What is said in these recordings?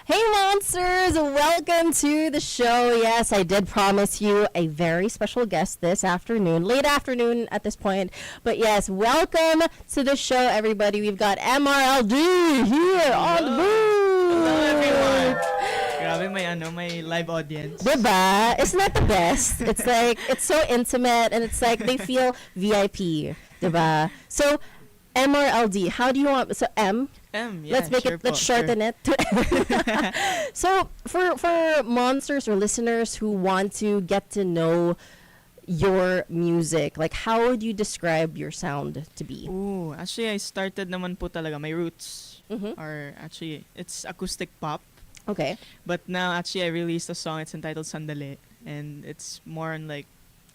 Hey monsters, welcome to the show. Yes, I did promise you a very special guest this afternoon, late afternoon at this point. But yes, welcome to the show, everybody. We've got MRLD here on the booth. Hello, everyone. Grabe, may live audience. Diba? Isn't that the best? It's like, it's so intimate and it's like they feel VIP. Diba? So, MRLD, how do you want, so Yeah, let's make sure it, let's po, shorten sure. it to So, for monsters or listeners who want to get to know your music, like how would you describe your sound to be? Ooh, actually, I started naman po talaga. My roots Mm-hmm. are actually, it's acoustic pop. Okay. But now, actually, I released a song. It's entitled Sandali. And it's more on like,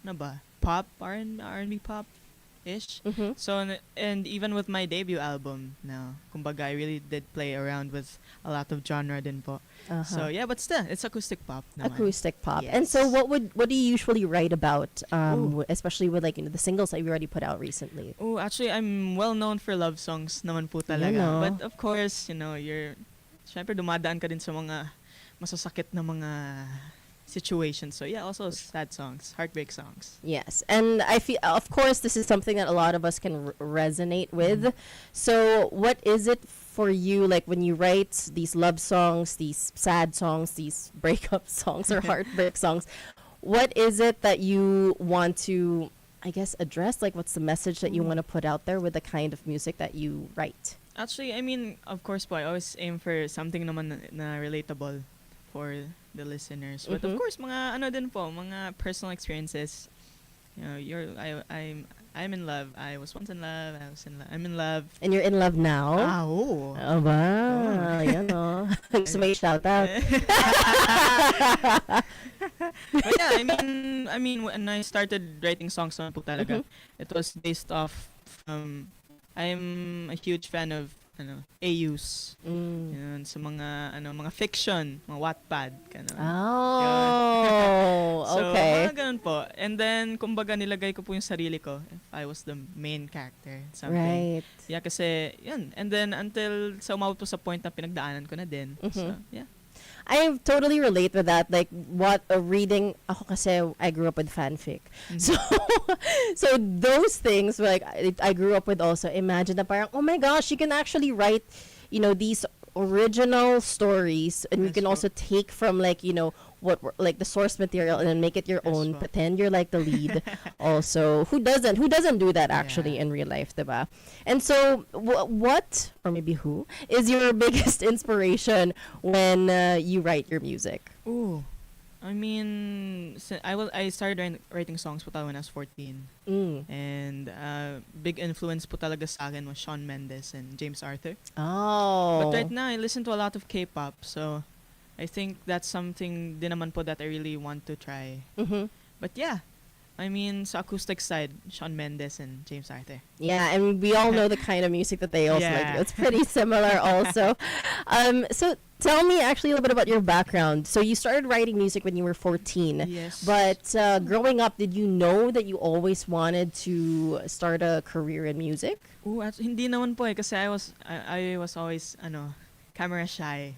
ano ba? Pop, R&B pop-ish. Mm-hmm. So, and even with my debut album now, kumbaga, I really did play around with a lot of genre din po. Uh-huh. So, yeah, but still, it's acoustic pop naman. Acoustic pop. And so Yes. what do you usually write about, Ooh. especially with like, the singles that you already put out recently? Oh, actually, I'm well known for love songs naman po talaga. no? But of course, syempre dumadaan ka din sa mga masasakit na mga situations. So yeah, also sad songs, heartbreak songs. Yes, and I feel, of course, this is something that a lot of us can resonate with. So, what is it for you, like when you write these love songs, these sad songs, these breakup songs or heartbreak songs? What is it that you want to, I guess, address? Like, what's the message that you want to put out there with the kind of music that you write? Actually, I mean, of course po, I always aim for something naman na relatable for the listeners. But of Mhm. course, mga ano din po, mga personal experiences. I'm in love. I was once in love. I'm in love. And you're in love now? Oo. Aba, yan o. Gusto may shout out. But yeah, I mean, when I started writing songs naman po talaga, it was based off from, I'm a huge fan of AUs. Yun, sa mga fiction, mga Wattpad, ganun. Oh, So, okay. mga ganun po. And then, kumbaga, nilagay ko po yung sarili ko if I was the main character. Something. Right. Yeah, kasi, yun. And then, until sa umabot po sa point na pinagdaanan ko na din. So, yeah. I totally relate with that. Like, what a reading, ako kasi, I grew up with fanfic. So, so those things, like, I grew up with also, imagine na parang, oh my gosh, you can actually write, these original stories, and you Yes can po. also take from, like, like the source material and then make it your Yes own, po. pretend you're like the lead. Also, who doesn't do that actually Yeah. in real life, diba? And so what, or maybe who, is your biggest inspiration when you write your music? Ooh. I mean, I started writing songs po when I was 14. And big influence po talaga sa akin was Shawn Mendes and James Arthur. Oh. But right now, I listen to a lot of K-pop, so I think that's something din naman po that I really want to try. But yeah, I mean, sa acoustic side, Shawn Mendes and James Arthur. Yeah, and we all know the kind of music that they also Yeah. like. It's pretty similar also. So tell me actually a little bit about your background. So you started writing music when you were 14. Yes. But growing up, did you know that you always wanted to start a career in music? Ooh, hindi naman po kasi I was always camera shy.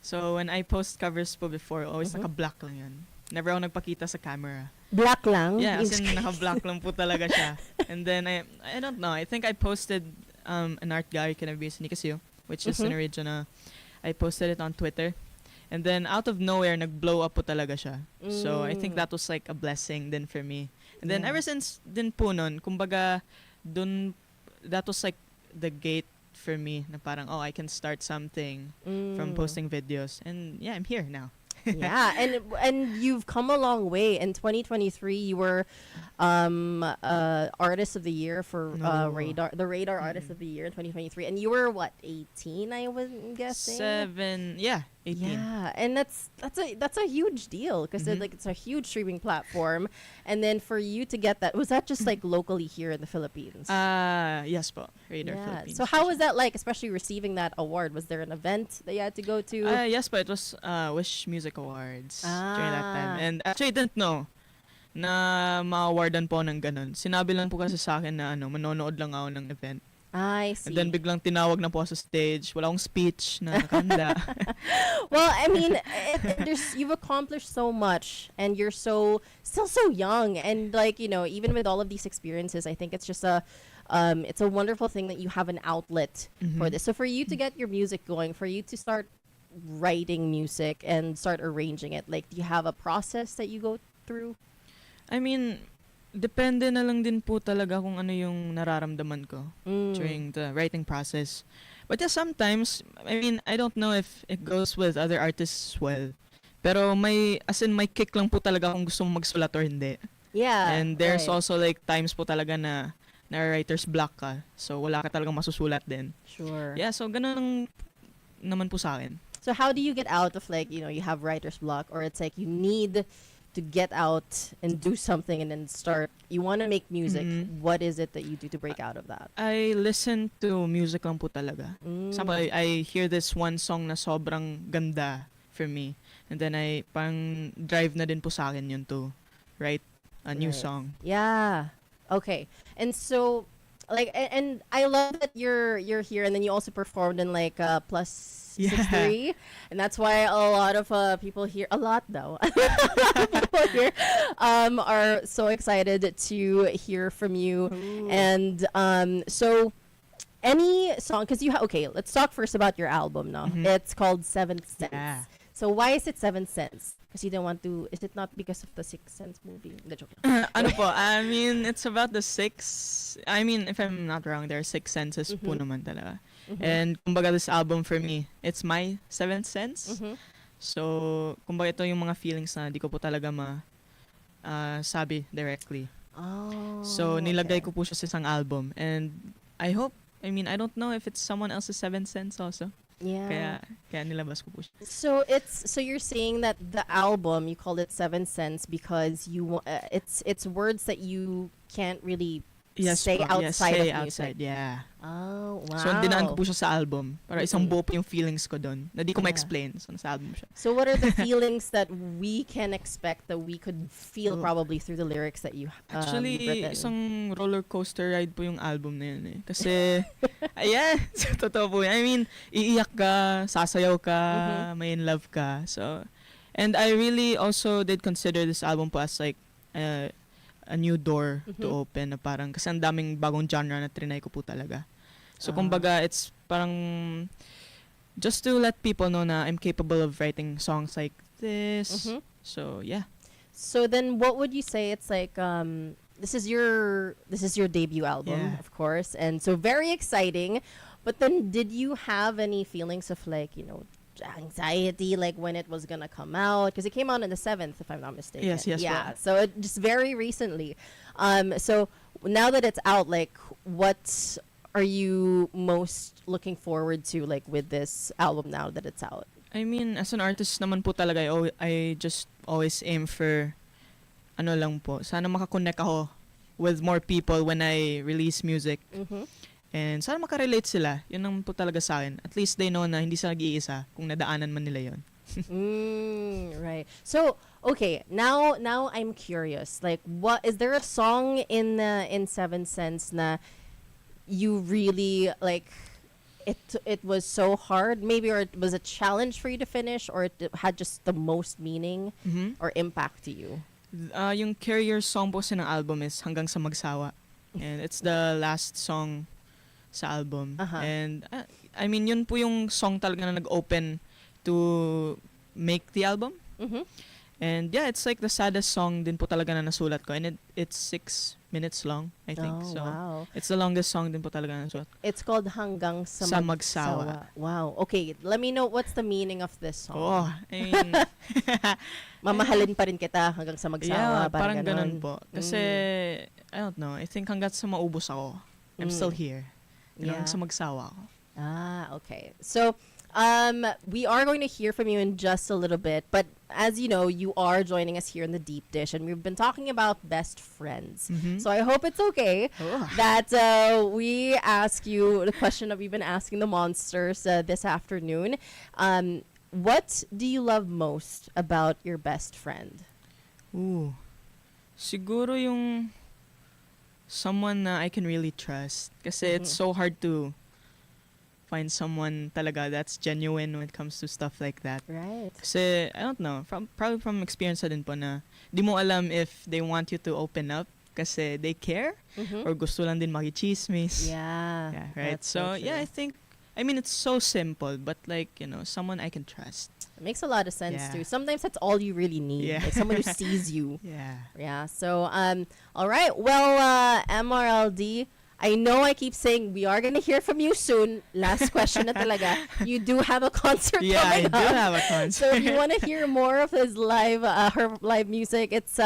So when I post covers po before, always naka-black lang yun. Never ako nagpakita sa camera. Black lang? Yeah, Yung as in screen? naka-black lang po talaga siya. And then I don't know, I think I posted an art gallery kinabis ni Casio, which is an original. I posted it on Twitter. And then out of nowhere, nag-blow up po talaga siya. So I think that was like a blessing then for me. And then Yeah. ever since din po nun, kumbaga, that was like the gate for me na parang, I can start something from posting videos. And yeah, I'm here now. Yeah, and you've come a long way. In 2023, you were Artist of the Year for the Radar Artist of the Year in 2023, and you were what, 18? I was guessing. 18. Yeah, and that's a huge deal because like it's a huge streaming platform, and then for you to get that, was that just like locally here in the Philippines? Yes po, Radar Yeah. Philippines. So how was that like, especially receiving that award? Was there an event that you had to go to? Yes po, it was Wish Music Awards during that time. And actually, I didn't know na ma-awardan po ng ganun. Sinabi lang po kasi sa akin na manonood lang ako ng event. I And then see. biglang tinawag na po sa stage. Wala akong speech na nakahanda. Well, I mean, you've accomplished so much, and you're still so young, and like even with all of these experiences, I think it's a wonderful thing that you have an outlet for Mhm. this. So for you to get your music going, for you to start writing music and start arranging it, like, do you have a process that you go through? I mean, depende na lang din po talaga kung ano yung nararamdaman ko Mm. during the writing process. But yeah, sometimes, I mean, I don't know if it goes with other artists as well. Pero may kick lang po talaga kung gusto mong magsulat or hindi. Yeah, And there's right. also like times po talaga na writer's block ka. So wala ka talagang masusulat din. Sure. Yeah, so ganun lang naman po sa akin. So how do you get out of, like, you have writer's block, or it's like you need to get out and do something and then you want to make music. Mm. What is it that you do to break out of that? I listen to music lang po talaga. Mm. Example, I hear this one song na sobrang ganda for me. And then pang drive na din po sa akin yun to write a new Right. song. Yeah. Okay. And so, like, and I love that you're here, and then you also performed in, like, plus Yeah. 63, and that's why a lot of people here, a lot though, people here are so excited to hear from you. Ooh. And so any song, because okay, let's talk first about your album now. Mhm. It's called Seventh Sense. Yeah. So why is it Seventh Sense? Because you don't want to, is it not because of the Sixth Sense movie? The joke lang. Ano po, I mean, it's about the I mean, if I'm not wrong, there are 6 senses po Mhm. naman talaga. Mhm. And kumbaga this album for me, it's my 7th sense. Mhm. So, kumbaga ito yung mga feelings na di ko po talaga sabi directly. Oh. So, nilagay okay. ko po siya sa isang album. And I hope, I mean, I don't know if it's someone else's 7th sense also. Yeah. Kaya nilabas ko po siya. So you're saying that the album, you called it Seven Sense because it's words that you can't really say po, outside say of music. outside, yeah. Oh, wow. So, dinaan ko po siya sa album. Para isang Mm-mm. buo po yung feelings ko doon. Na di ko Yeah. ma-explain. So, nasa album siya. So what are the feelings that we can expect that we could feel Oh. probably through the lyrics that you've Actually, written? isang roller coaster ride po yung album na yun eh. Kasi, ayan, totoo po yun. I mean, iiyak ka, sasayaw ka, Mhm. may in love ka. So, and I really also did consider this album po as like, a new door to Mhm. open na parang, kasi ang daming bagong genre na trinay ko po talaga. So, Ah. kumbaga, it's parang, just to let people know na I'm capable of writing songs like this. Mhm. So, yeah. So then what would you say it's like this is your debut album, Yeah. of course, and so very exciting. But then did you have any feelings of, like, anxiety, like when it was gonna come out? Because it came out on the 7th, if I'm not mistaken. Yes, Yeah. well. So it just very recently. So now that it's out, like, what are you most looking forward to, like, with this album now that it's out? I mean, as an artist naman po talaga, I just always aim for, ano lang po, sana makakonect ako with more people when I release music. Mm-hmm. And sana makarelate sila. Yun naman po talaga sa akin. At least they know na hindi sila nag-iisa kung nadaanan man nila yun. Right. So, okay, now I'm curious. Like, what is there a song in Seven Sense na you really like? It was so hard, maybe, or it was a challenge for you to finish, or it had just the most meaning Mhm. or impact to you. Yung Carrier song po sa ng album is Hanggang sa Magsawa. And it's the last song sa album. Uh-huh. And I mean, yun po yung song talaga na nag-open to make the album. Mm-hmm. And yeah, it's like the saddest song din po talaga na nasulat ko. And it's 6 minutes long, I think. Oh, So, wow. it's the longest song din po talaga na nasulat. It's called Hanggang sa Sa Magsawa. Magsawa. Wow. Okay, let me know what's the meaning of this song. Oh, I mean, Mamahalin pa rin kita hanggang sa magsawa. yeah, parang ganun po. Kasi, Mm. I don't know, I think hanggat sa maubos ako, I'm Mm. still here. Hanggang Yeah. sa magsawa ako. Okay. So, we are going to hear from you in just a little bit, but as you know, you are joining us here in the Deep Dish, and we've been talking about best friends. Mhm. So I hope it's okay Oh. that we ask you the question that we've been asking the monsters this afternoon. What do you love most about your best friend? Siguro yung someone na I can really trust. Kasi it's so hard to find someone talaga that's genuine when it comes to stuff like that. Right. Kasi, I don't know, probably from experience na din po na di mo alam if they want you to open up kasi they care or gusto lang din makichismis. Yeah. Yeah, right? That's So, true. yeah, I mean, it's so simple, but like, someone I can trust. It makes a lot of sense Yeah. too. Sometimes that's all you really need. Yeah. Like someone who sees you. Yeah. Yeah. So, all right. Well, MRLD, I know I keep saying we are gonna hear from you soon. Last question na talaga. You do have a concert Yeah, I coming do up. have a concert. So if you want to hear more of his live, her live music, it's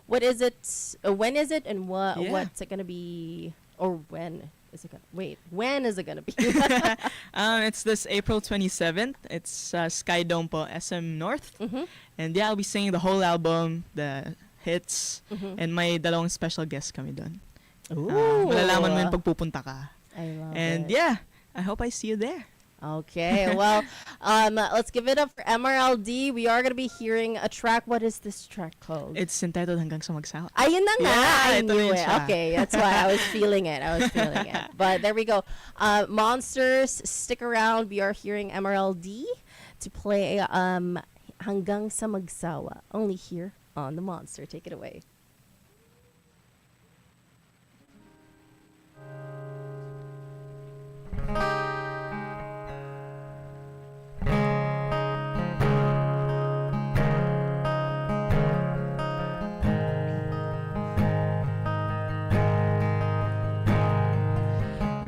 what is it? When is it? And Yeah. what's it gonna be? Or when is it gonna? Wait, when is it gonna be? It's this April 27th. It's Sky Dome po, SM North. And yeah, I'll be singing the whole album, the hits, and may dalawang special guests kami doon. Ooh. Malalaman mo yun pag pupunta ka. I love And it. yeah, I hope I see you there. Okay, well, let's give it up for MRLD. We are gonna be hearing a track. What is this track called? It's entitled Hanggang sa Magsawa. Ayun na nga. Yeah, I ito knew rin it. siya. Okay, that's why I was feeling it. But there we go. Monsters, stick around. We are hearing MRLD to play Hanggang sa Magsawa. Only here on the Monster. Take it away.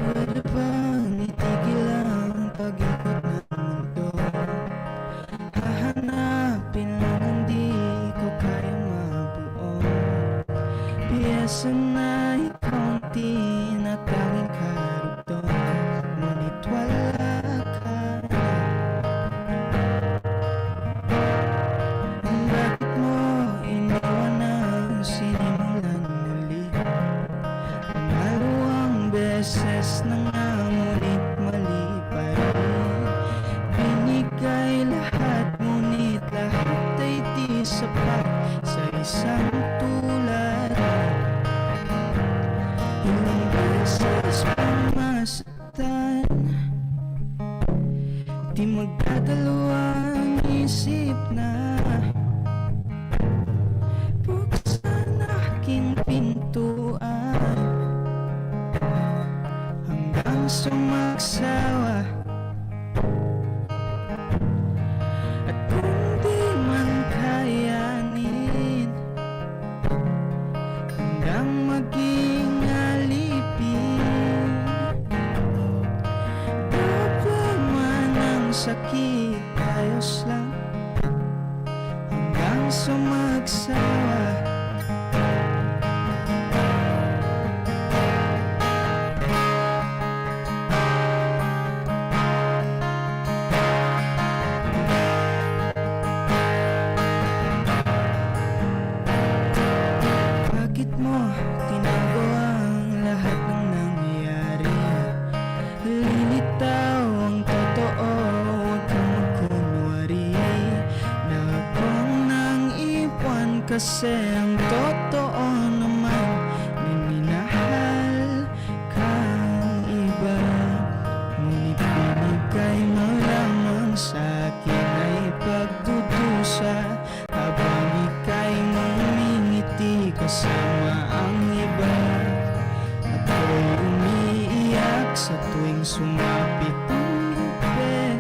Pwede bang itigil ang pag-ikot ng mundo? Hahanapin lang hindi ko kaya mabuo. Piyesa na ikaunti na tanging karugtong, ngunit wala ka na. Bakit mo iniwan ang sinimulan muli? Maluwang beses na nga ngunit mali pa rin. Binigay lahat ngunit lahat ay di sapat sa isang tulad. Ilang beses pang masaktan, di magdadalawang isip na buksan aking pintuan hanggang sumagsawa. At kung di man kayanin, hanggang maging alipin. Doble man ang sakit, ayos lang hanggang sumagsawa. Bakit mo tinago ang lahat ng nangyayari? Lilitaw ang totoo, huwag kang magkunwari na akong nang iwan kasi ang totoo naman may minahal kang iba. Ngunit binigay mo lamang sa'kin ay pagdudusa habang ika'y ngumingiti kasama ang iba. Ako'y umiiyak sa tuwing sumapit ang gabi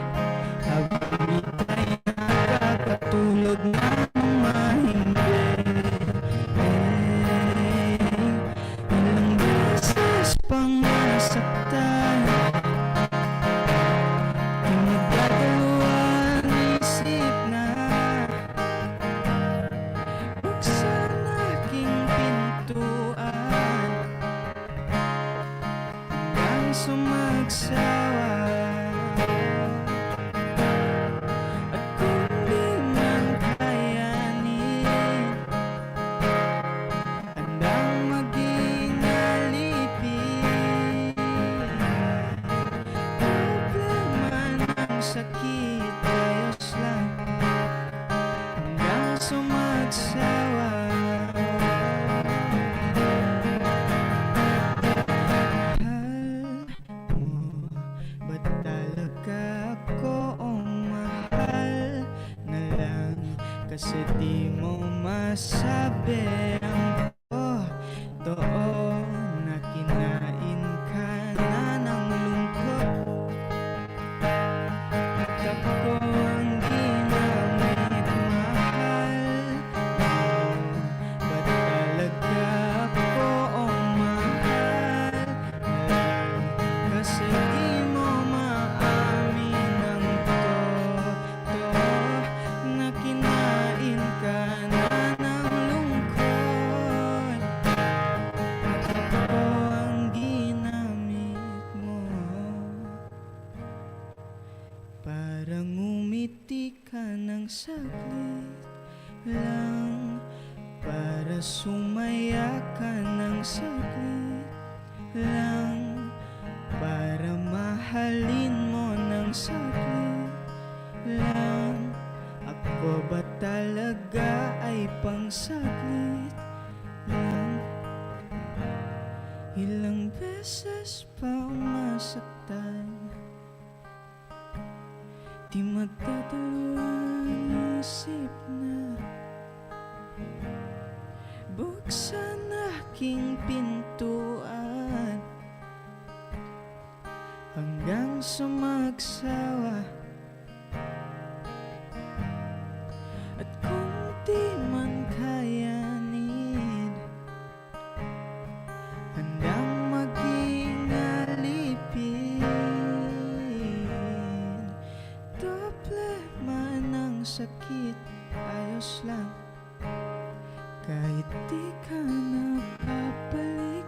habang ika'y nakakatulog na humahimbi. Ilang beses pang nasaktan, di magdadalawang isip na buksan aking pintuan hanggang sumagsawa. At kung di man kayanin, handang maging alipin. Problema ng sakit, ayos lang hanggang sumagsawa. Kasi di mo masabi ang totoo na kinain ka na ng lungkot. At ako ang ginamit, mahal mo. Ba't talaga ako mahal? Kasi di mo maamin ang totoo na kinain ka na ng lungkot. At ako ang ginamit mo. Parang umiti ka ng saglit lang, para sumaya ka ng saglit lang, para mahalin mo ng saglit lang. Ako ba talaga ay pang saglit lang? Ilang beses pa masaktan, di magdadalawang isip na buksan aking pintuan hanggang sa magsawa. At kung di man kayanin, handang maging alipin. Doble man ang sakit, ayos lang. Kahit di ka napapalik,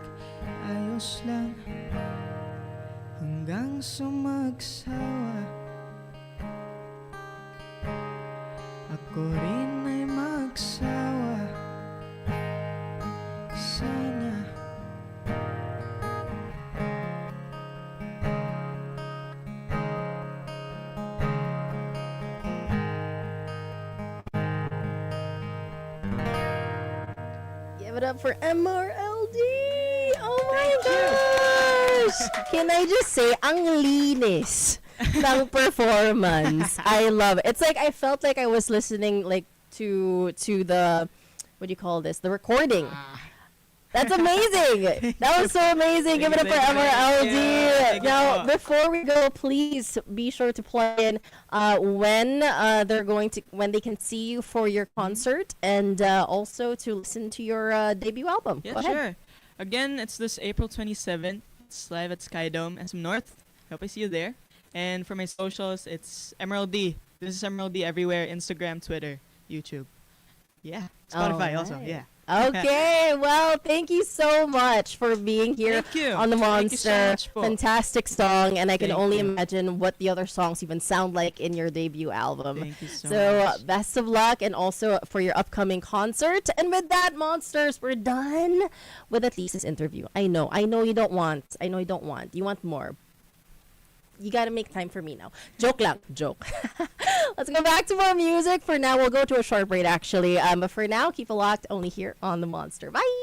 ayos lang. Hanggang sa magsawa, ako rin ay magsawa. Sana. Give it up for MRLD! Oh my gosh! Can I just say, ang linis ng performance. I love it. It's like I felt like I was listening like to the, what do you call this? The recording. That's amazing. That was so amazing. Give it up for MRLD. Now, before we go, please be sure to plug in when when they can see you for your concert, and also to listen to your debut album. Yeah, Go ahead. sure. Again, it's this April 27th. It's live at Skydome, SM North. Hope I see you there. And for my socials, it's MRLD. This is MRLD everywhere: Instagram, Twitter, YouTube. Yeah, Spotify also. Alright. Yeah. Okay, well, thank you so much for being here Thank you. on the Thank you so Monster. much po. Fantastic song, and I can Thank only you. imagine what the other songs even sound like in your debut album. Thank you so So, much. best of luck, and also for your upcoming concert. And with that, Monsters, we're done with at least this interview. I know you don't want. You want more. You gotta make time for me now. Joke lang. Joke. Let's go back to more music. For now, we'll go to a short break, actually. But for now, keep it locked only here on The Monster. Bye!